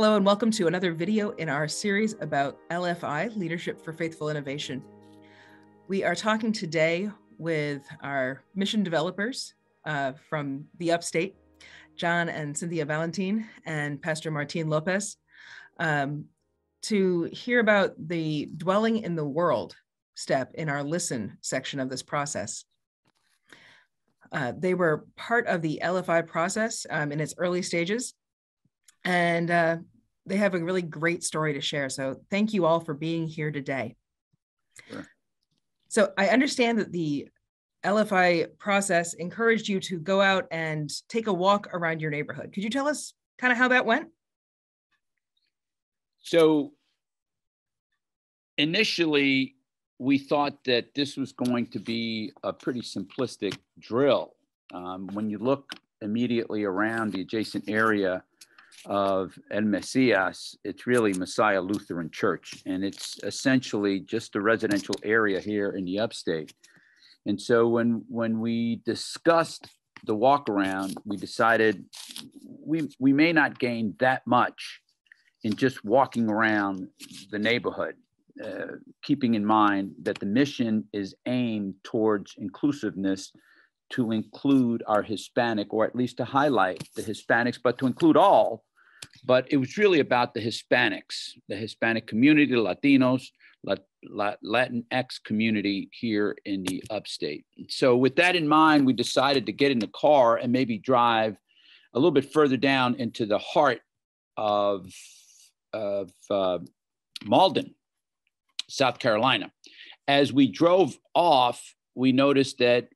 Hello and welcome to another video in our series about LFI, Leadership for Faithful Innovation. We are talking today with our mission developers from the upstate, John and Cynthia Valentin and Pastor Martin Lopez, to hear about the dwelling in the world step in our listen section of this process. They were part of the LFI process in its early stages, and they have a really great story to share. So thank you all for being here today. Sure. So I understand that the LFI process encouraged you to go out and take a walk around your neighborhood. Could you tell us kind of how that went? So initially, we thought that this was going to be a pretty simplistic drill. When you look immediately around the adjacent area of El Mesías, it's really Messiah Lutheran Church, and it's essentially just a residential area here in the upstate. And so when we discussed the walk around, we decided we may not gain that much in just walking around the neighborhood, keeping in mind that the mission is aimed towards inclusiveness, to include our Hispanic, or at least to highlight the Hispanics, but to include all. But it was really about the Hispanics, the Hispanic community, the Latinos, Latinx community here in the upstate. So with that in mind, we decided to get in the car and maybe drive a little bit further down into the heart of Malden, South Carolina. As we drove off, we noticed that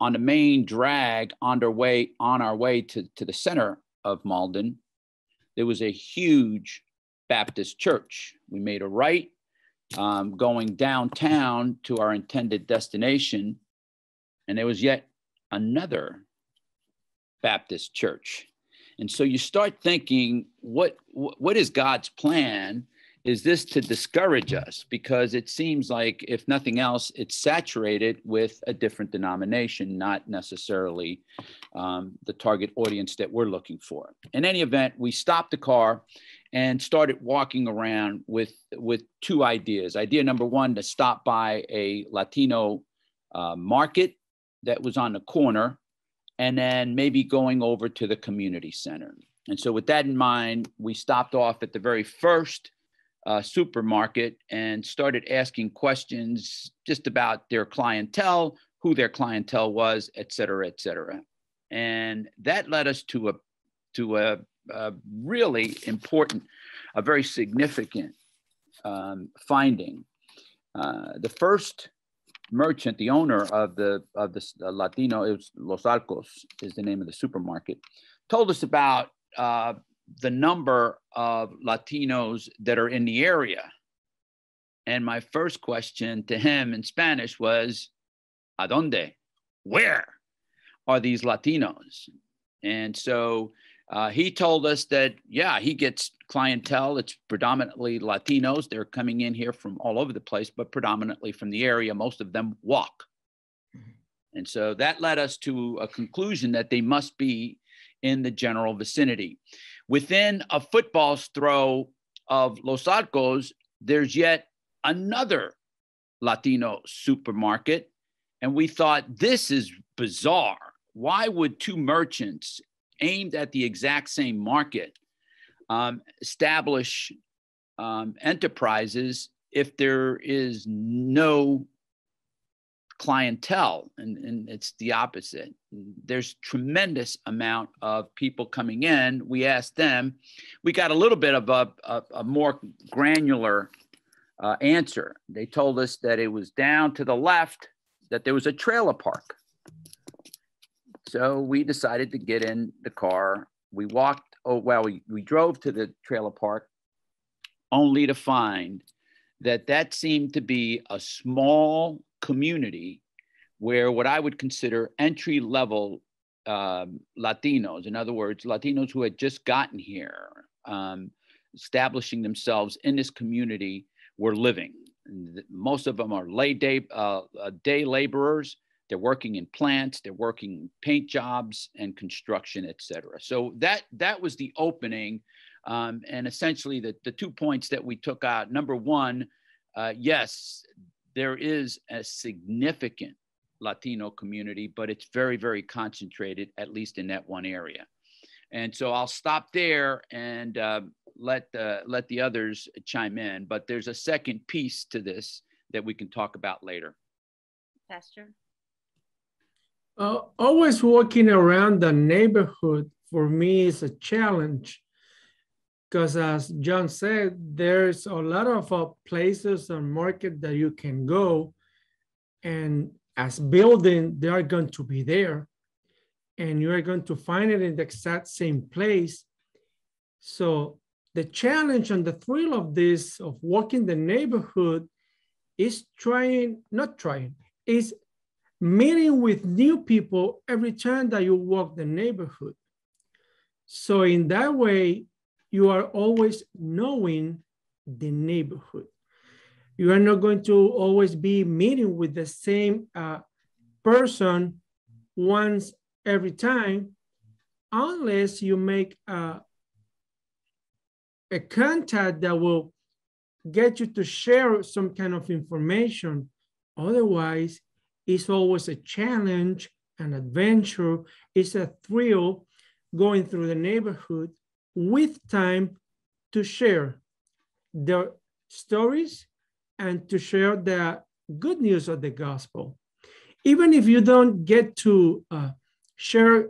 on the main drag on our way to the center of Malden, there was a huge Baptist church. We made a right going downtown to our intended destination, and there was yet another Baptist church. And so you start thinking, what is God's plan? Is this to discourage us? Because it seems like, if nothing else, it's saturated with a different denomination, not necessarily the target audience that we're looking for. In any event, we stopped the car and started walking around with two ideas. Idea number one, to stop by a Latino market that was on the corner, and then maybe going over to the community center. And so with that in mind, we stopped off at the very first supermarket and started asking questions just about their clientele, who their clientele was, et cetera, et cetera. And that led us to a really important, a very significant finding. The first merchant, the owner of the Latino, it was Los Arcos is the name of the supermarket, told us about the number of Latinos that are in the area. And my first question to him in Spanish was, ¿A dónde? Where are these Latinos? And so he told us that, yeah, he gets clientele. It's predominantly Latinos. They're coming in here from all over the place, but predominantly from the area. Most of them walk. And so that led us to a conclusion that they must be in the general vicinity. Within a football's throw of Los Arcos, there's yet another Latino supermarket. And we thought, this is bizarre. Why would two merchants aimed at the exact same market establish enterprises if there is no clientele? And it's the opposite. There's tremendous amount of people coming in. We asked them, we got a little bit of a more granular answer. They told us that it was down to the left, that there was a trailer park. So we decided to get in the car. We walked, we drove to the trailer park, only to find that seemed to be a small community where what I would consider entry-level Latinos, in other words, Latinos who had just gotten here, establishing themselves in this community, were living. Most of them are day laborers. They're working in plants, they're working paint jobs and construction, et cetera. So that was the opening And essentially the 2 points that we took out, number one, yes, there is a significant Latino community, but it's very, very concentrated, at least in that one area. And so I'll stop there and let the others chime in. But there's a second piece to this that we can talk about later. Pastor? Always walking around the neighborhood for me is a challenge because, as John said, there's a lot of places and market that you can go, and as building, they are going to be there, and you are going to find it in the exact same place. So the challenge and the thrill of this, of walking the neighborhood, is is meeting with new people every time that you walk the neighborhood. So in that way, you are always knowing the neighborhood. You are not going to always be meeting with the same person once every time, unless you make a contact that will get you to share some kind of information. Otherwise, it's always a challenge, an adventure. It's a thrill going through the neighborhood with time to share their stories and to share the good news of the gospel. Even if you don't get to share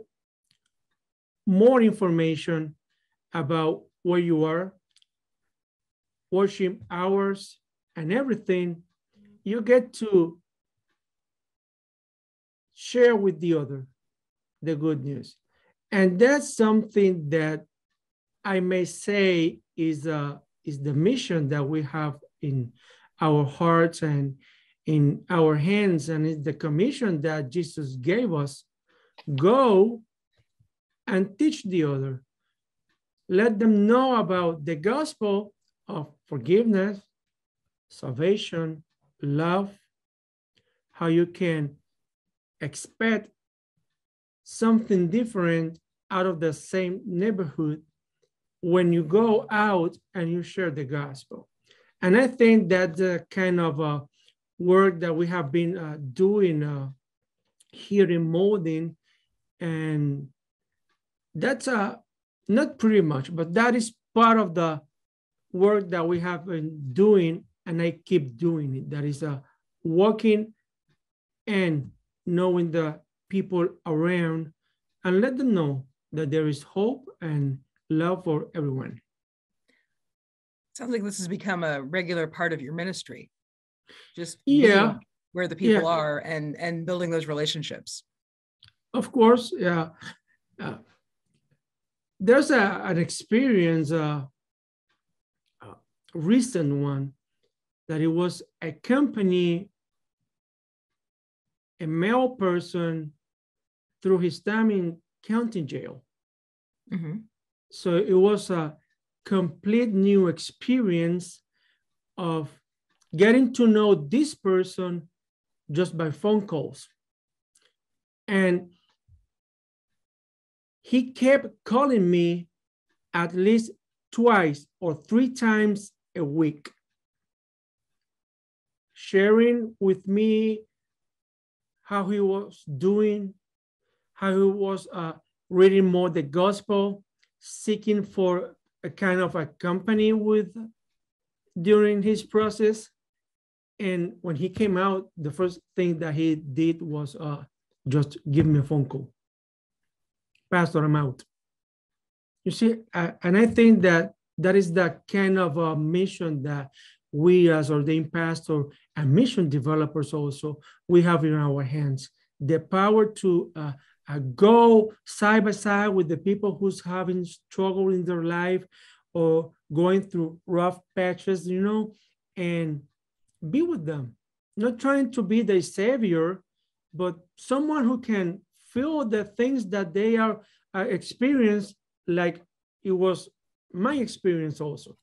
more information about where you are, worship hours, and everything, you get to share with the other the good news. And that's something that I may say is the mission that we have in our hearts and in our hands, and it's the commission that Jesus gave us. Go and teach the other. Let them know about the gospel of forgiveness, salvation, love, how you can expect something different out of the same neighborhood when you go out and you share the gospel. And I think that the kind of work that we have been doing here in Molding, and that's not pretty much, but that is part of the work that we have been doing, and I keep doing it. That is walking and knowing the people around and let them know that there is hope and love for everyone. Sounds like this has become a regular part of your ministry. Just yeah, where the people are and building those relationships. Of course, yeah. There's an experience, a recent one, that it was a company, a male person through his time in county jail. Mm-hmm. So it was a complete new experience of getting to know this person just by phone calls. And he kept calling me at least twice or 3 times a week, sharing with me how he was doing, how he was reading more the gospel, seeking for a kind of a company with during his process. And when he came out, the first thing that he did was just give me a phone call. Pastor, I'm out. You see, and I think that that is the kind of a mission that we as ordained pastor and mission developers also, we have in our hands. The power to go side by side with the people who's having struggle in their life or going through rough patches, you know, and be with them. Not trying to be the savior, but someone who can feel the things that they are experienced, like it was my experience also.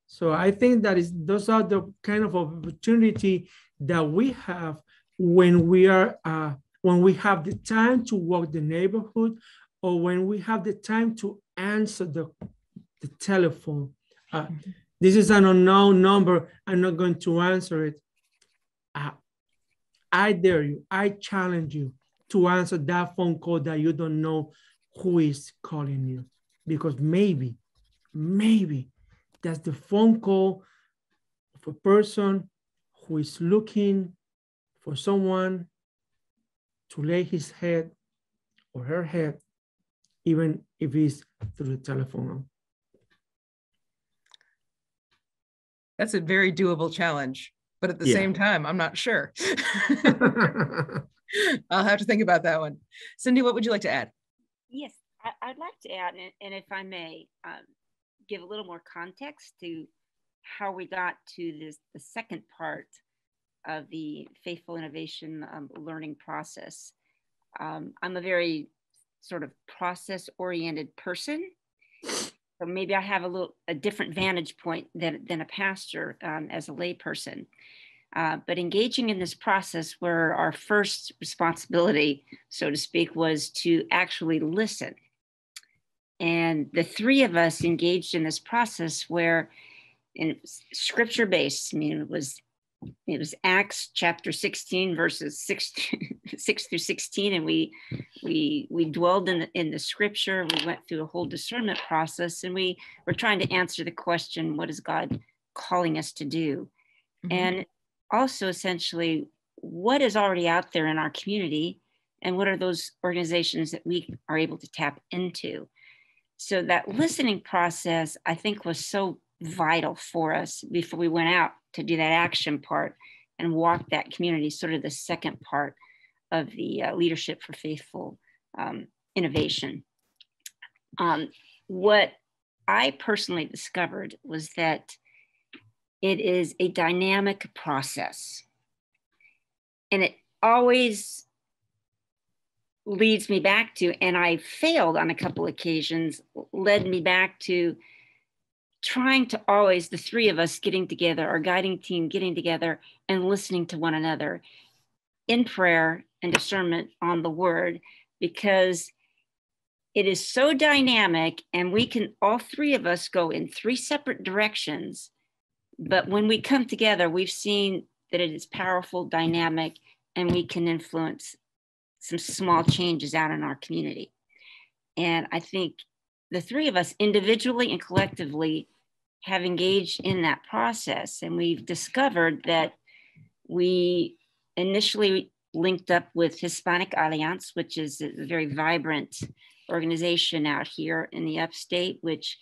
So I think that those are the kind of opportunity that we have when we are when we have the time to walk the neighborhood, or when we have the time to answer the the telephone. This is an unknown number. I'm not going to answer it. I dare you, I challenge you to answer that phone call that you don't know who is calling you, because maybe that's the phone call of a person who is looking for someone to lay his head or her head, even if it's through the telephone. That's a very doable challenge, but at the same time, I'm not sure. I'll have to think about that one. Cindy, what would you like to add? Yes, I'd like to add, and if I may, give a little more context to how we got to the second part of the Faithful Innovation learning process. I'm a very sort of process-oriented person, so maybe I have a different vantage point than a pastor as a lay person. But engaging in this process, where our first responsibility, so to speak, was to actually listen. And the three of us engaged in this process where, and it was scripture-based. I mean, it was Acts chapter 16, verses 6 through 16, and we dwelled in the scripture. We went through a whole discernment process, and we were trying to answer the question, what is God calling us to do? Mm-hmm. And also, essentially, what is already out there in our community, and what are those organizations that we are able to tap into? So that listening process, I think, was so vital for us before we went out to do that action part and walk that community, sort of the second part of the Leadership for Faithful Innovation. What I personally discovered was that it is a dynamic process, and it always leads me back to, and I failed on a couple occasions, led me back to trying to always, the three of us getting together, our guiding team getting together and listening to one another in prayer and discernment on the word, because it is so dynamic, and we can, all three of us, go in three separate directions. But when we come together, we've seen that it is powerful, dynamic, and we can influence some small changes out in our community. And I think the three of us individually and collectively have engaged in that process. And we've discovered that we initially linked up with Hispanic Alliance, which is a very vibrant organization out here in the upstate, which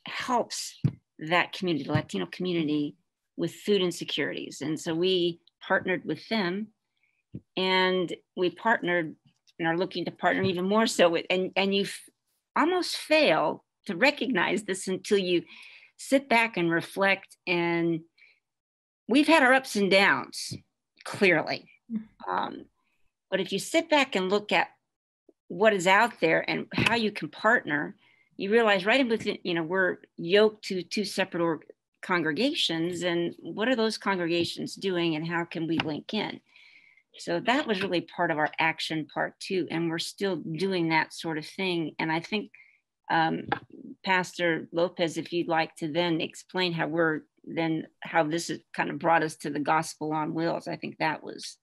helps that community, the Latino community, with food insecurities. And so we partnered with them, and we partnered and are looking to partner even more so with, and you almost fail to recognize this until you sit back and reflect. And we've had our ups and downs, clearly. But if you sit back and look at what is out there and how you can partner, you realize right in within, we're yoked to two separate congregations, and what are those congregations doing, and how can we link in? So that was really part of our action part too. And we're still doing that sort of thing. And I think Pastor Lopez, if you'd like to then explain how this has kind of brought us to the gospel on wheels. I think that was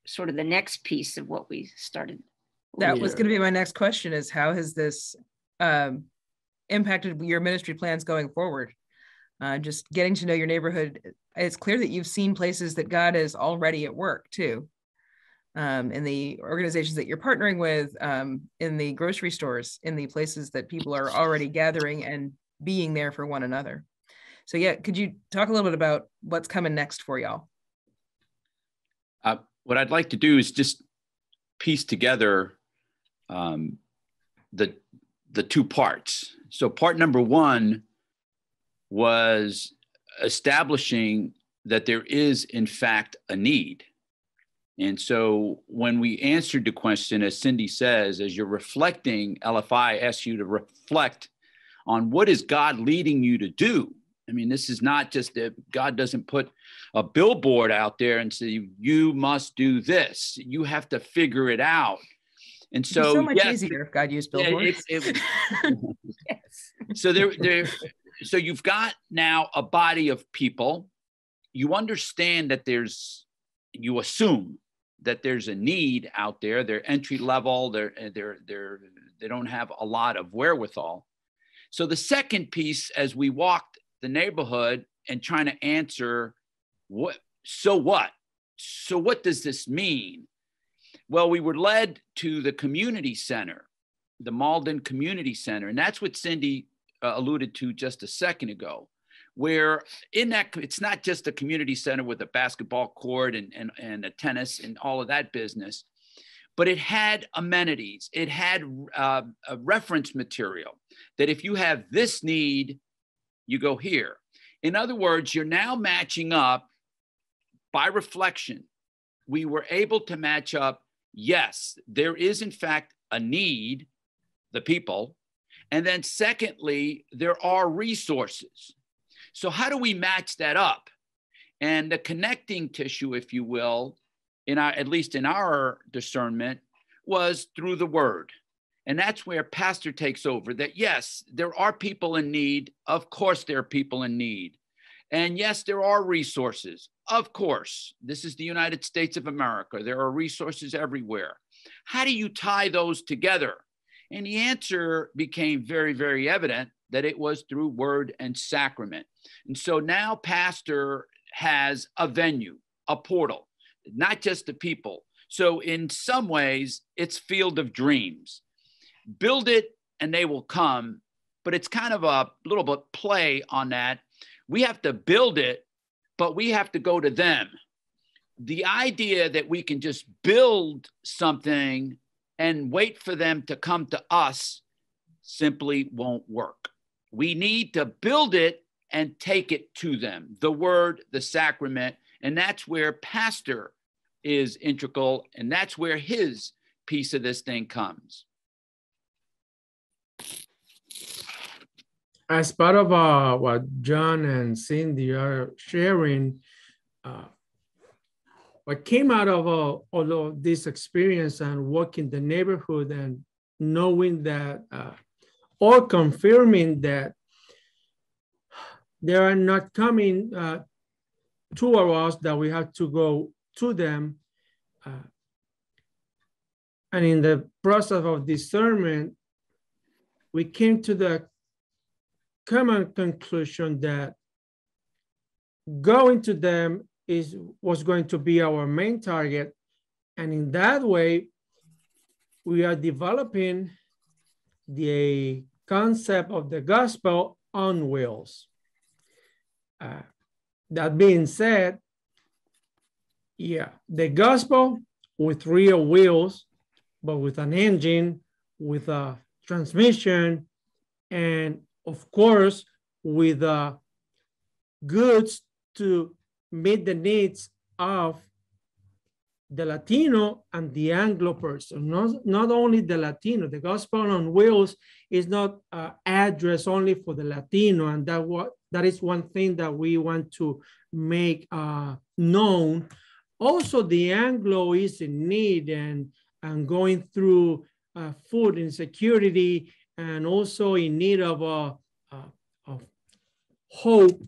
sort of the next piece of what we started. That was going to be my next question, is how has this impacted your ministry plans going forward? Just getting to know your neighborhood. It's clear that you've seen places that God is already at work too, in the organizations that you're partnering with, in the grocery stores, in the places that people are already gathering and being there for one another. So yeah, could you talk a little bit about what's coming next for y'all? What I'd like to do is just piece together the two parts. So part number one was establishing that there is, in fact, a need. And so when we answered the question, as Cindy says, as you're reflecting, LFI asks you to reflect on what is God leading you to do. I mean, this is not just that God doesn't put a billboard out there and say, you must do this. You have to figure it out. And It'd be so, so much yes, easier if God used billboards. Yes. So you've got now a body of people. You understand that you assume that there's a need out there. They're entry level. They don't have a lot of wherewithal. So the second piece, as we walked the neighborhood and trying to answer what does this mean? Well, we were led to the community center, the Malden Community Center. And that's what Cindy alluded to just a second ago, where in that, it's not just a community center with a basketball court and a tennis and all of that business, but it had amenities. It had a reference material that if you have this need, you go here. In other words, you're now matching up by reflection. We were able to match up. Yes, there is in fact a need, the people. And then secondly, there are resources. So how do we match that up? And the connecting tissue, if you will, at least in our discernment, was through the word. And that's where pastor takes over, that yes, there are people in need. Of course, there are people in need. And yes, there are resources. Of course, this is the United States of America. There are resources everywhere. How do you tie those together? And the answer became very, very evident that it was through word and sacrament. And so now pastor has a venue, a portal, not just the people. So in some ways, it's field of dreams. Build it and they will come, but it's kind of a little bit play on that. We have to build it, but we have to go to them. The idea that we can just build something and wait for them to come to us simply won't work. We need to build it and take it to them, the word, the sacrament, and that's where pastor is integral, and that's where his piece of this thing comes. As part of what John and Cindy are sharing, what came out of all of this experience and walking the neighborhood and knowing that, or confirming that they are not coming to us, that we have to go to them. And in the process of discernment, we came to the common conclusion that going to them was going to be our main target. And in that way, we are developing the concept of the gospel on wheels. That being said, yeah, the gospel with real wheels, but with an engine, with a transmission, and of course, with goods to meet the needs of the Latino and the Anglo person. Not only the Latino, the gospel on wheels is not addressed only for the Latino, and that is one thing that we want to make known. Also, the Anglo is in need and going through food insecurity, and also in need of hope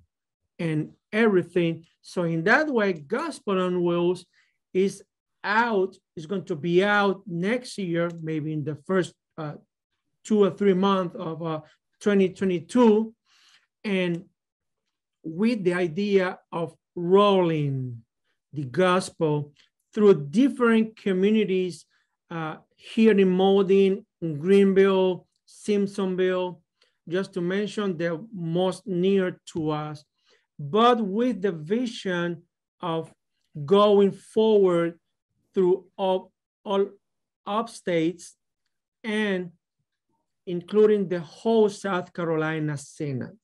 and everything. So in that way, Gospel on Wheels is going to be out next year, maybe in the first 2 or 3 months of 2022. And with the idea of rolling the gospel through different communities here in Malden, in Greenville, Simpsonville, just to mention the most near to us, but with the vision of going forward through all upstates and including the whole South Carolina Synod.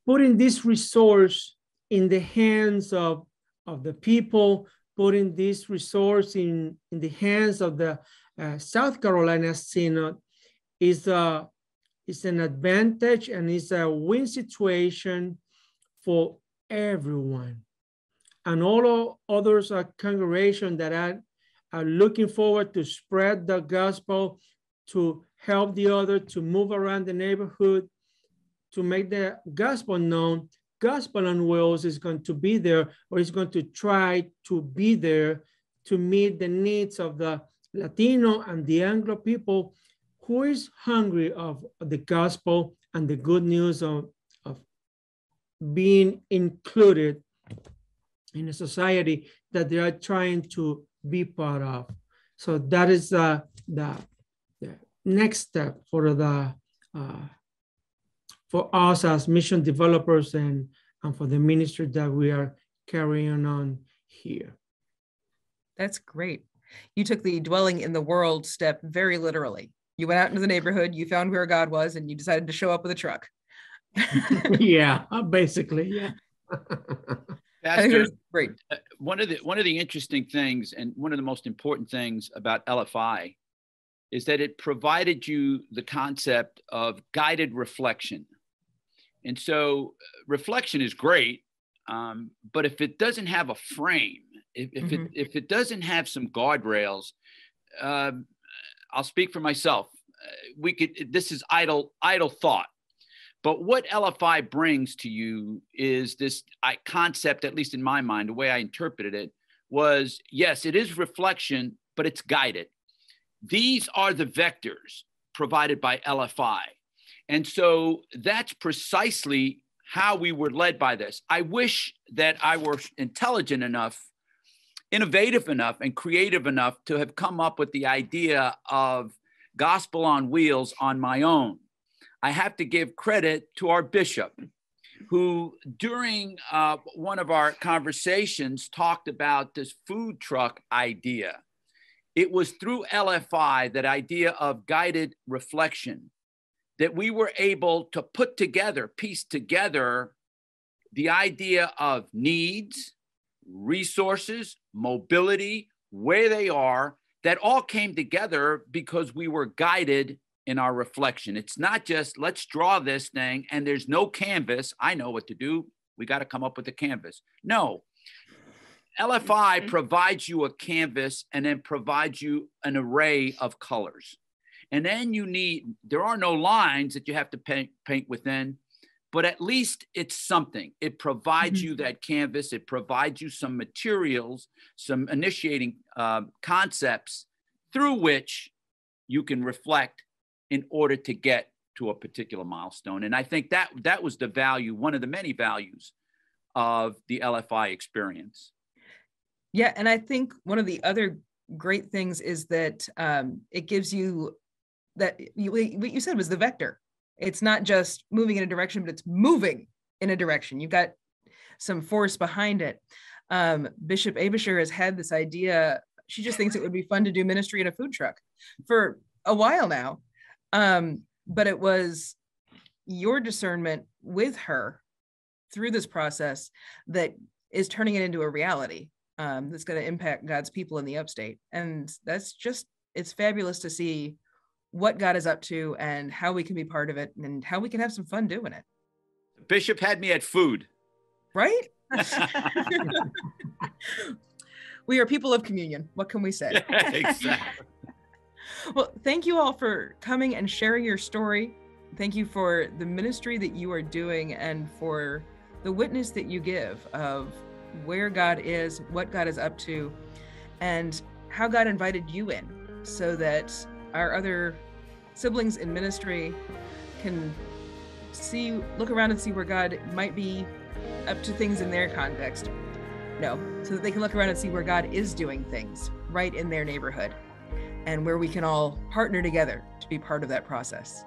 Putting this resource in the hands of the people, putting this resource in the hands of the South Carolina Synod is an advantage, and it's a win situation for everyone. And all others congregations that are are looking forward to spread the gospel, to help the other, to move around the neighborhood, to make the gospel known. Gospel on Wheels is going to be there, or is going to try to be there to meet the needs of the Latino and the Anglo people who is hungry of the gospel and the good news of being included in a society that they are trying to be part of. So that is the next step for us as mission developers and for the ministry that we are carrying on here. That's great. You took the dwelling in the world step very literally. You went out into the neighborhood, you found where God was, and you decided to show up with a truck. Yeah, basically, yeah. Pastor, great. One of the interesting things and one of the most important things about LFI is that it provided you the concept of guided reflection. And so reflection is great, but if it doesn't have a frame, if it doesn't have some guardrails, I'll speak for myself. This is idle thought. But what LFI brings to you is this concept, at least in my mind, the way I interpreted it was, yes, it is reflection, but it's guided. These are the vectors provided by LFI. And so that's precisely how we were led by this. I wish that I were intelligent enough, innovative enough, and creative enough to have come up with the idea of gospel on wheels on my own. I have to give credit to our bishop, who during one of our conversations talked about this food truck idea. It was through LFI, that idea of guided reflection, that we were able to piece together the idea of needs, resources, mobility, where they are, that all came together because we were guided in our reflection. It's not just, let's draw this thing and there's no canvas. I know what to do. We got to come up with a canvas. No. LFI provides you a canvas and then provides you an array of colors. And then there are no lines that you have to paint within, but at least it's something. It provides you that canvas. It provides you some materials, some initiating concepts through which you can reflect in order to get to a particular milestone. And I think that was the value, one of the many values of the LFI experience. Yeah, and I think one of the other great things is that it gives you what you said was the vector. It's not just moving in a direction, but it's moving in a direction. You've got some force behind it. Bishop Abisher has had this idea. She just thinks it would be fun to do ministry in a food truck for a while now. But it was your discernment with her through this process that is turning it into a reality that's going to impact God's people in the upstate. And it's fabulous to see what God is up to and how we can be part of it and how we can have some fun doing it. Bishop had me at food. Right? We are people of communion. What can we say? Exactly. Well, thank you all for coming and sharing your story. Thank you for the ministry that you are doing and for the witness that you give of where God is, what God is up to, and how God invited you in so that our other siblings in ministry can look around and see where God might be up to things in their context. No, so that they can look around and see where God is doing things right in their neighborhood and where we can all partner together to be part of that process.